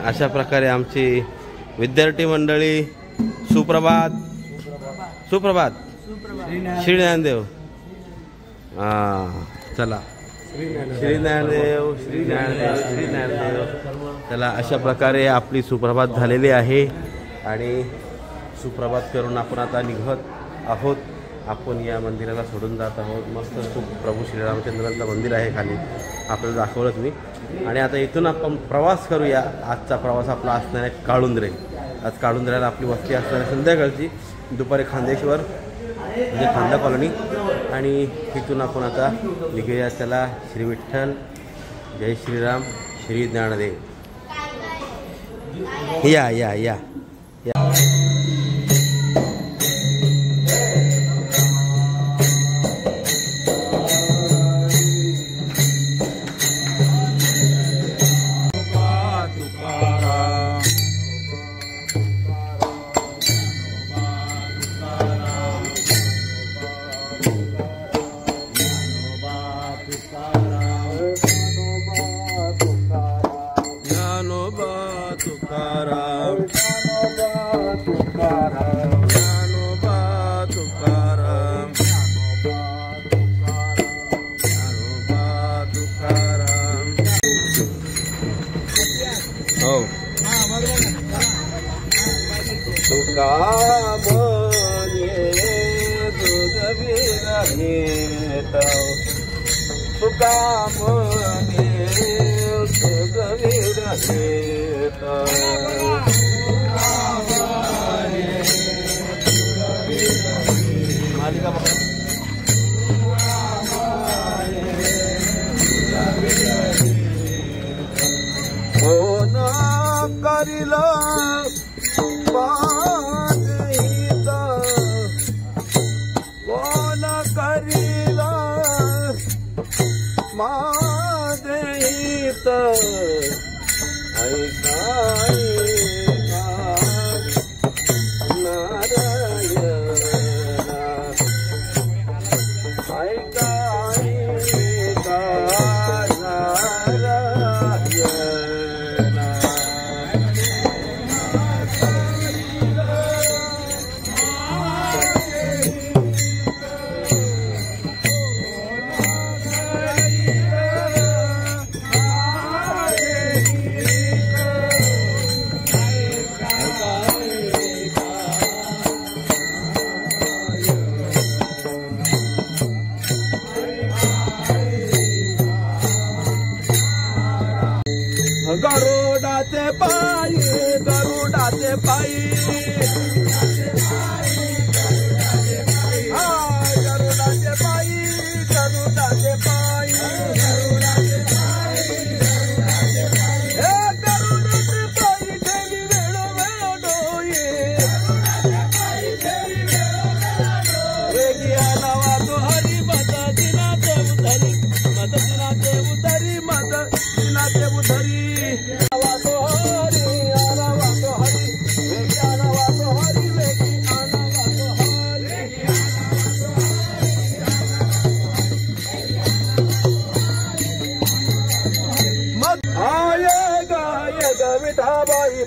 अशा प्रकारे आमची विद्यार्थी मंडळी सुप्रभात सुप्रभात श्री ज्ञानदेव चला श्री ज्ञानदेव श्री ज्ञानदेव श्री ज्ञानदेव चला अशा प्रकारे आपली सुप्रभात झालेली आहे आणि सुप्रभात करून आपण आता निघत आहोत. आपण या मंदिराला सोडून जात आहोत. मस्त खूप प्रभू श्रीरामचंद्रांचं मंदिर आहे खाली, आपल्याला दाखवलंच मी. आणि आता इथून आपण प्रवास करूया. आजचा प्रवास आपला असणार आहे काळुंद्रे. आज काळुंद्र्याला आपली वस्ती असणार आहे संध्याकाळची, दुपारी खांदेश्वर म्हणजे खांदा कॉलनी. आणि इथून आपण आता निघूया. चला श्री विठ्ठल, जय श्रीराम, श्री ज्ञानदेव. या या या या.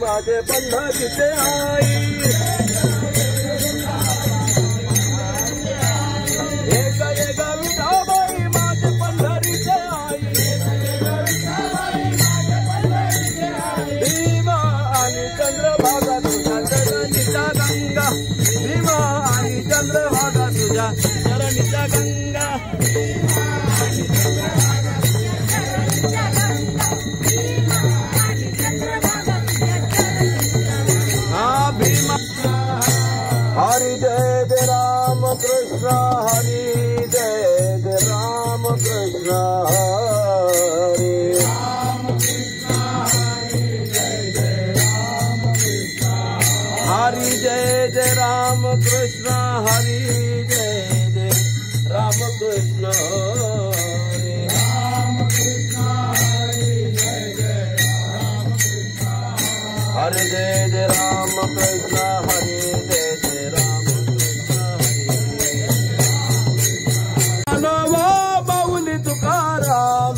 माझे पंढरीचे आई एक एक विठाबाई माझे पंढरीचे आई भीमा आणि चंद्रभागा तुझ्या चरणीच्या गंगा भीमा आणि चंद्रभागा तुझ्या चरणीच्या गंगा हरि जय जय राम कृष्ण हरि जय जय राम कृष्ण हरि हरि जय जय राम कृष्ण हरि जय जय राम कृष्ण हरि हरि जय जय राम कृष्ण हरि जय जय राम कृष्ण हरि ज्ञानोबा माऊली तुकाराम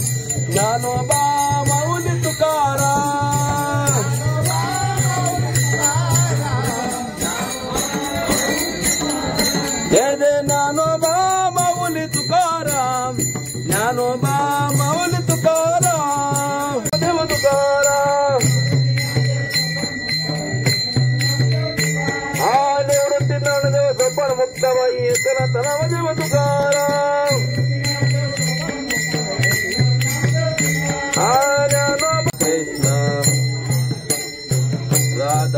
ज्ञानोबा माऊली तुकाराम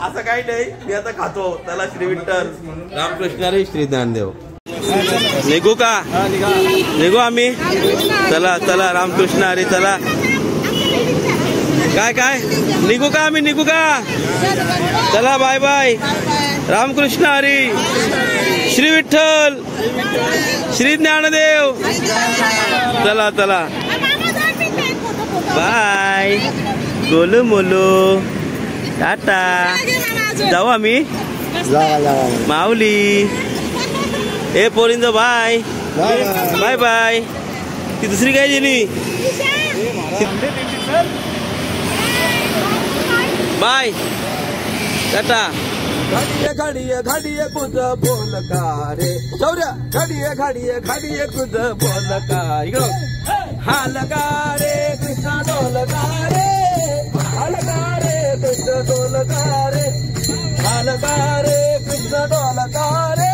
असं काही नाही, मी आता खातो. त्याला श्री विठ्ठल रामकृष्ण हरी श्री ज्ञानदेव. निघू का? निघू आम्ही. चला चला रामकृष्ण हरी. चला काय काय निघू का आम्ही? निघू का? चला बाय बाय. रामकृष्ण हरी. श्री विठ्ठल श्री ज्ञानदेव. चला चला बाय. गोलू मोलू टाटा. जाऊ आम्ही. माऊली. ए पोरींज बाय बाय बाय. ती दुसरी काय गेली? बाय टाटा. घाडिये घाडिये कुद बोल का रे शौर्य. घाडिये घाडिये घाडिये कुद बोल का. इकडं हाल का रे कृष्णा डोल का रे. हाल का रे कृष्ण डोल का रे. हाल का रे कृष्ण डोल का रे.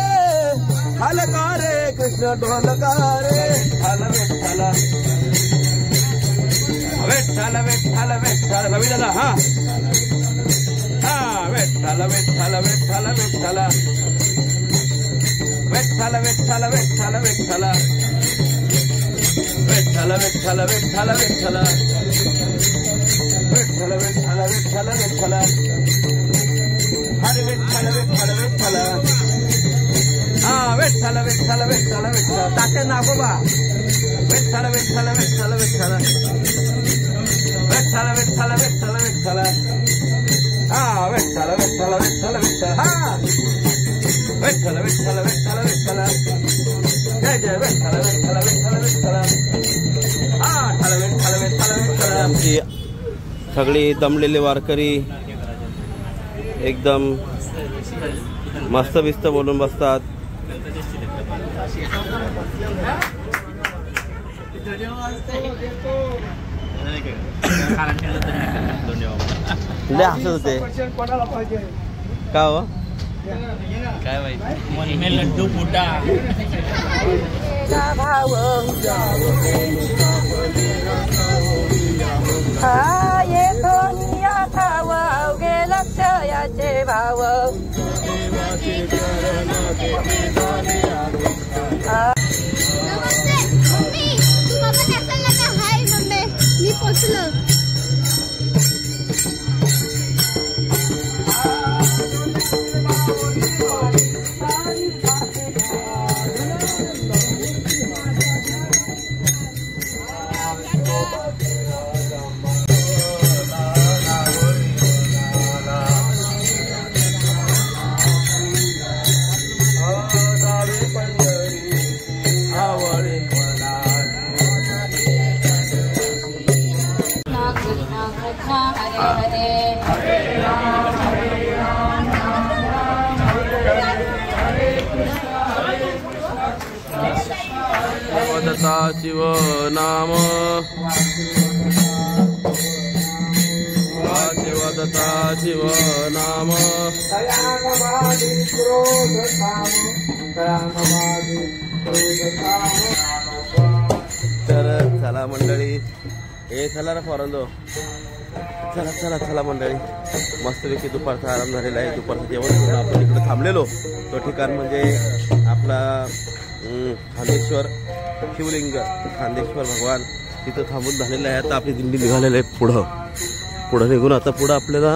हाल का रे कृष्ण डोल का रे. हाल विठ्ठला विठ्ठल विठ्ठल विठ्ठल. रवी दादा हा विठ्ठल विठ्ठल विठ्ठल विठ्ठल विठ्ठल विठ्ठल विठ्ठल विठ्ठल विठ्ठल विठ्ठल विठ्ठल विठ्ठल विठ्ठल विठ्ठल विठ्ठल विठ्ठल. हरे विठ्ठल विठ्ठल विठ्ठल. विठ्ठल विठ्ठल विठ्ठल विठ्ठल. टाके नागोबा. विठ्ठल विठ्ठल विठ्ठल विठ्ठल विठ्ठल विठ्ठल विठ्ठल विठ्ठल. विठ्ठल विठ्ठल विठ्ठल विठ्ठल. विठ्ठल विठ्ठल विठ्ठल विठ्ठल. जय जय विठ्ठल विठ्ठल विठ्ठल विठ्ठल. विठ्ठल विठ्ठल विठ्ठल. आमची सगळी दमलेले वारकरी एकदम मस्त बिस्त बोलून बसतात. हसत होते का हो? काय माहिती. लड्डू फुटा भाव येथोनिया खाव अवघे लक्ष याचे भाव. मी पोचलो. शिव नाम शिवदत्ता शिव नाम. तर चला मंडळी. हे चला ना फॉरंदो. चला चला चला मंडळी. मस्तपैकी दुपारचा आराम झालेला आहे. दुपारचं जेवण करून आपण इकडे थांबलेलो. तो ठिकाण म्हणजे आपला खांदेश्वर शिवलिंग. खांदेश्वर भगवान तिथं थांबून झालेलं आहे. आता आपली दिंडी निघालेलं आहे पुढं निघून. आता पुढं आपल्याला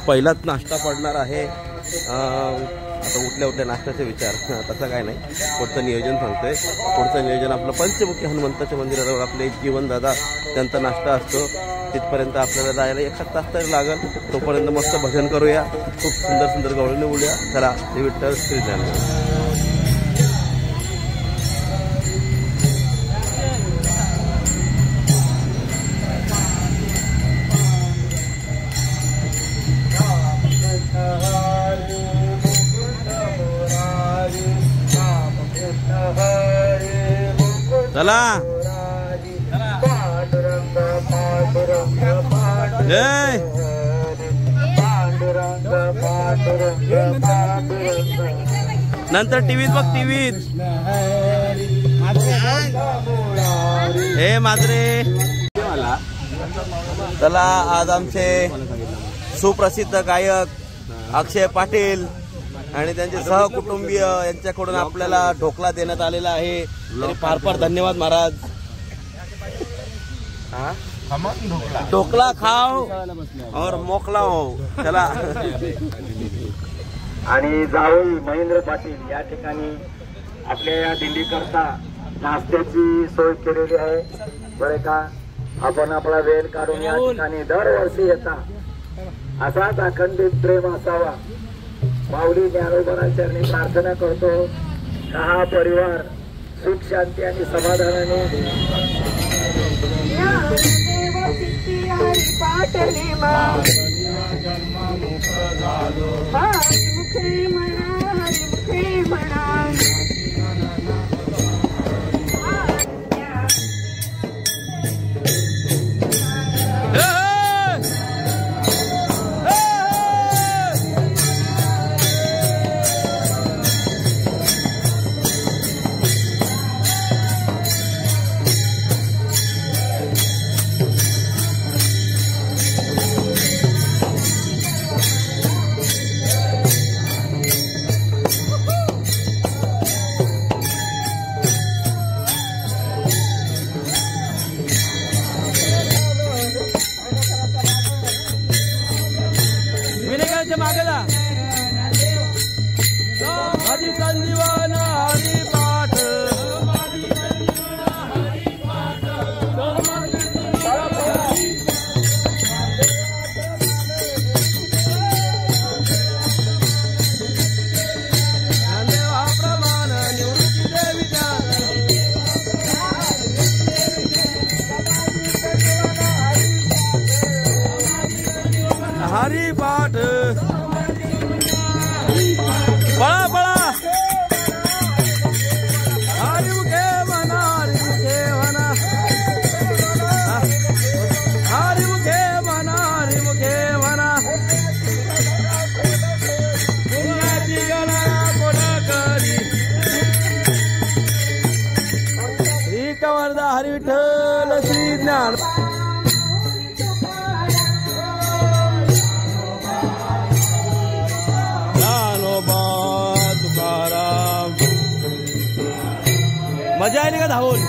पहिलाच नाश्ता पडणार आहे. आता उठल्या नाश्त्याचा विचार तसा काय नाही. पुढचं नियोजन सांगतोय. पुढचं नियोजन आपलं पंचमुखी हनुमंताच्या मंदिराजवळ आपले जीवनदादा त्यांचा नाश्ता असतो. तिथपर्यंत आपल्याला जायला 1 तास तरी लागेल. तोपर्यंत मस्त भजन करूया. खूप सुंदर सुंदर गवळणी बोलूया. चला श्री विठ्ठल श्री ज्ञानदेव. चला नंतर टीव्हीत बघ. टीव्हीत हे मात्रे चला आज आमचे सुप्रसिद्ध गायक अक्षय पाटील आणि त्यांचे सहकुटुंबीय यांच्याकडून आपल्याला ढोकला देण्यात आलेला आहे. फार फार धन्यवाद महाराज. ढोकला खाओ और मोकला हो. चला. आणि जावई महेंद्र पाटील या ठिकाणी आपल्या या दिंडीकरता नाश्त्याची सोय केलेली आहे. बरे का आपण आपला वेळ काढून या ठिकाणी दरवर्षी येता. असाच अखंडित प्रेम असावा. माऊली ज्ञानोबांचरणी प्रार्थना करतो का हा परिवार सुख शांती आणि समाधानाने हरी पाठ बड़ा बड़ा हरि मुखे मना हरि मुखे मना हरि मुखे मना हरि मुखे मना पुण्याची गणना कोणा करी. श्री कवरदा हरी विठ्ठल श्री ज्ञान मजा आली का धावून.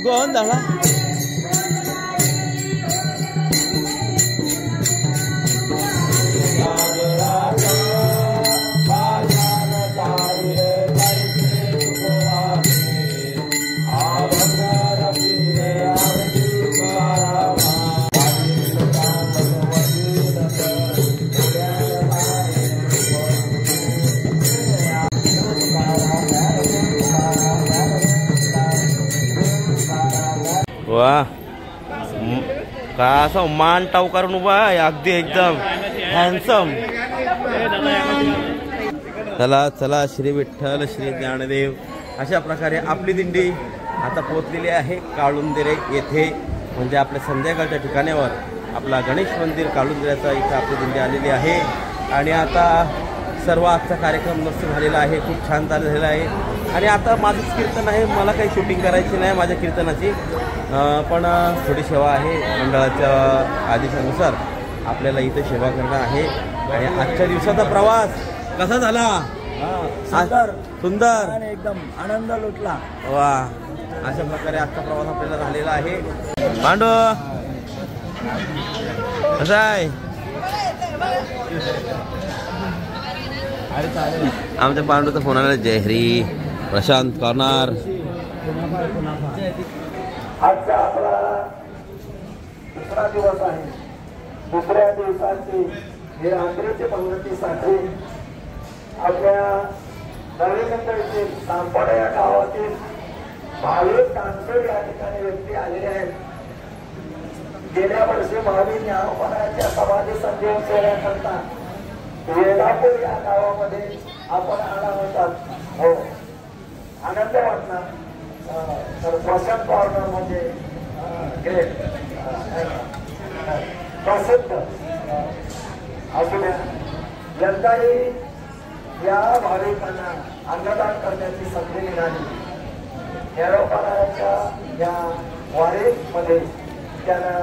गोंधळा वा का असं मान टाव करून उभा आहे अगदी एकदम हँडसम. चला चला श्री विठ्ठल श्री ज्ञानदेव. अशा प्रकारे आपली दिंडी आता पोहोचलेली आहे काळुंदिरे येथे, म्हणजे आपल्या संध्याकाळच्या ठिकाणावर आपला गणेश मंदिर काळुंदिऱ्याचा इथं आपली दिंडी आलेली आहे. आणि आता सर्व आजचा कार्यक्रम मस्त झालेला आहे, खूप छान झालेला आहे. आणि आता माझंच कीर्तन आहे, मला काही शूटिंग करायची नाही माझ्या कीर्तनाची, पण थोडी सेवा आहे मंडळाच्या आदेशानुसार आपल्याला इथं सेवा करणं आहे. आणि आजच्या दिवसाचा प्रवास कसा झाला? सुंदर एकदम आनंद लुटला. वा अशा प्रकारे आजचा प्रवास आपल्याला झालेला आहे. पांडू कसा आहे? आमच्या पांडूचा फोन आला. जयहरी प्रशांत कॉर्नर. आजचा आपला दुसरा दिवस आहे. दुसऱ्या दिवसाची हे रात्रीच्या पंगतीसाठी आपल्या नवीनंदरचे सांपडा या गावातील भाविक तांसर या ठिकाणी व्यक्ती आलेले आहेत. गेल्या वर्षी भावी ज्ञानोबाच्या समाधी संजीवन सेवेकरता वेदापूर या गावामध्ये आपण आला होतात. हो आनंद वाटला. तर प्रशांत कॉर्नर म्हणजे प्रसिद्ध असू द्या. यंदाही या भाविकांना अन्नदान करण्याची संधी मिळाली. ज्ञानोबाच्या या वारीमध्ये त्यांना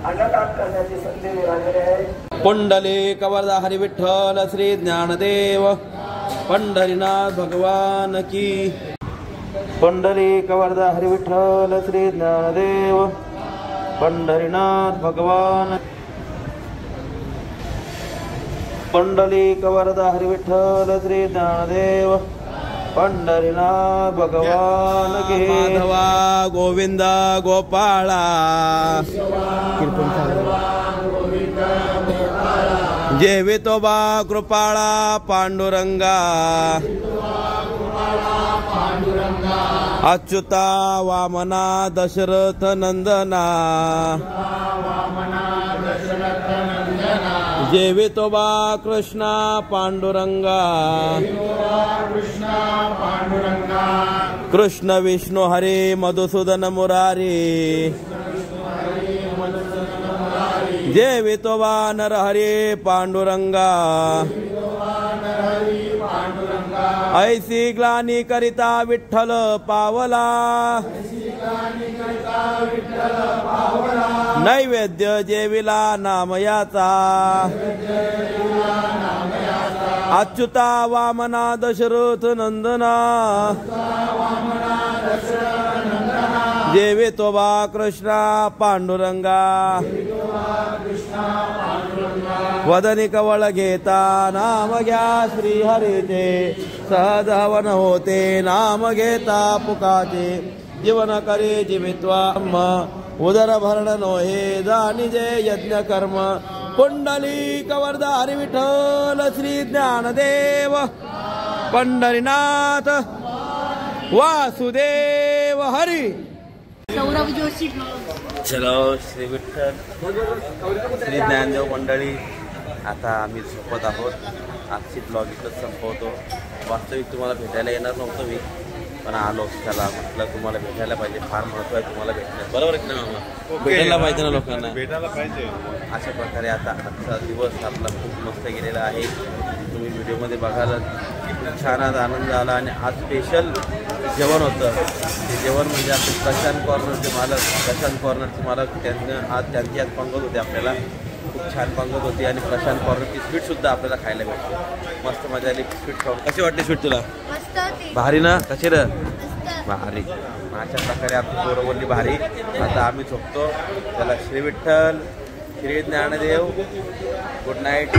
अन्नदान करण्याची संधी मिळालेली आहे. पुंडलिक वरदा हरी विठ्ठल श्री ज्ञानदेव पंढरीनाथ भगवान की. पुंडलिक वरदा हरी विठ्ठल श्री ज्ञानदेव पंढरीनाथ भगवान. पुंडलिक वरदा हरी विठ्ठल श्री ज्ञानदेव पंढरीनाथ भगवान की. माधवा गोविंदा गोपाळा जे विठोबा कृपाळा पांडुरंगा. अच्युता वामना दशरथ नंदना. जे विठोबा कृष्णा पांडुरंगा. कृष्ण विष्णू हरे मधुसूदन मुरारी. जय विठोबा नर हरे पांडुरंगा. ऐसी ग्लानी करिता विठ्ठल पावला. नैवेद्य जेविला नाम याचा. अच्युता वामना दशरथ नंदना. जे विठोबा कृष्णा पांडुरंगा. वदनी कवळ घेता नाम घ्या श्री हरीचे. सहज हवन होते नाम घेता पुकाचे. जीवन करे जीवित्वाम उदर भरण नोहे जानी जे यज्ञ कर्म. पुंडलिक वरदा हरी विठ्ठल श्री ज्ञानदेव पंढरीनाथ वासुदेव हरी. सौरभ जोशी. चलो श्री विठ्ठल श्री ज्ञानदेव मंडळी, आता आम्ही झोपत आहोत. आजची ब्लॉग इथंच संपवतो. वास्तविक तुम्हाला भेटायला येणार नव्हतं मी, पण आलो. त्याला म्हटलं तुम्हाला भेटायला पाहिजे, फार महत्व आहे तुम्हाला भेटणं. बरोबर आहे ना मामा? भेटायला पाहिजे ना लोकांना, भेटायला पाहिजे. अशा प्रकारे आता आजचा दिवस आपला खूप मस्त गेलेला आहे. तुम्ही व्हिडिओमध्ये बघायला खूप छान आज आनंद आला. आणि आज स्पेशल जेवण होतं. ते जेवण म्हणजे आपले प्रशांत कॉर्नरचे मालक, प्रशांत कॉर्नरचे मालक त्यांना आज त्यांची आज पंगत होते. आपल्याला खूप छान पंगत होती. आणि प्रशांत कॉर्नरची स्वीटसुद्धा आपल्याला खायला भेटते. मस्त मजा आली स्वीट खाऊन. कशी वाटते स्वीट तुला? भारी ना? कशी र भारी. अशा प्रकारे आपली पोरं बोलली भारी. आता आम्ही झोपतो. त्याला श्री विठ्ठल श्री ज्ञानदेव. Good night.